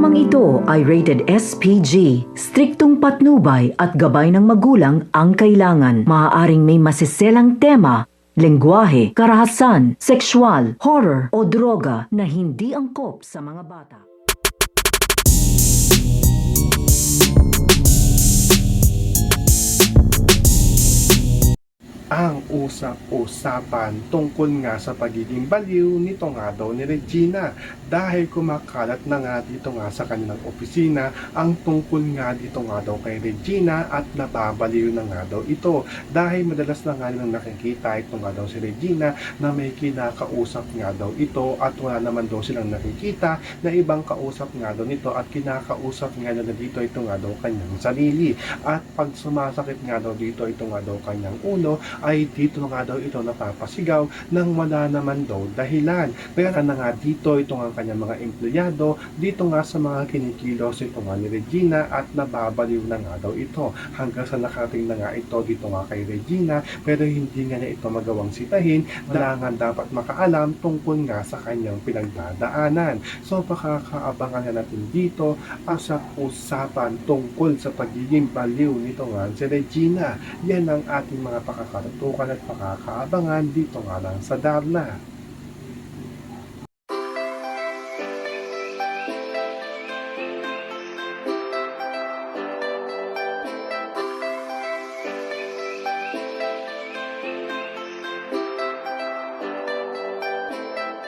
Programang ito ay rated SPG. Striktong patnubay at gabay ng magulang ang kailangan. Maaaring may masiselang tema, lengguwahe, karahasan, sexual, horror o droga na hindi angkop sa mga bata. Ang usap-usapan tungkol nga sa pagiging baliw nito nga daw ni Regina dahil kumakalat na nga dito nga sa kanilang opisina ang tungkol nga dito nga daw kay Regina at nababaliw na nga daw ito dahil madalas na nga nilang nakikita ito nga daw si Regina na may kinakausap nga daw ito at wala naman daw silang nakikita na ibang kausap nga daw nito at kinakausap nga na dito ito nga daw kanyang sarili at pag sumasakit nga daw dito ito nga daw kanyang ulo ay dito nga daw ito napapasigaw nang wala naman daw dahilan. Kaya na nga dito ito nga kanyang mga empleyado dito nga sa mga kinikilos ito nga ni Regina at nababaliw na nga daw ito hanggang sa nakarating na nga ito dito nga kay Regina pero hindi nga na ito magawang sitahin na nga dapat makaalam tungkol nga sa kanyang pinagdadaanan. So pakakaabangan nga natin dito sa usapan tungkol sa pagiging baliw nito nga si Regina. Yan ang ating mga pakakatukan at pakakaabangan dito nga lang sa Darna.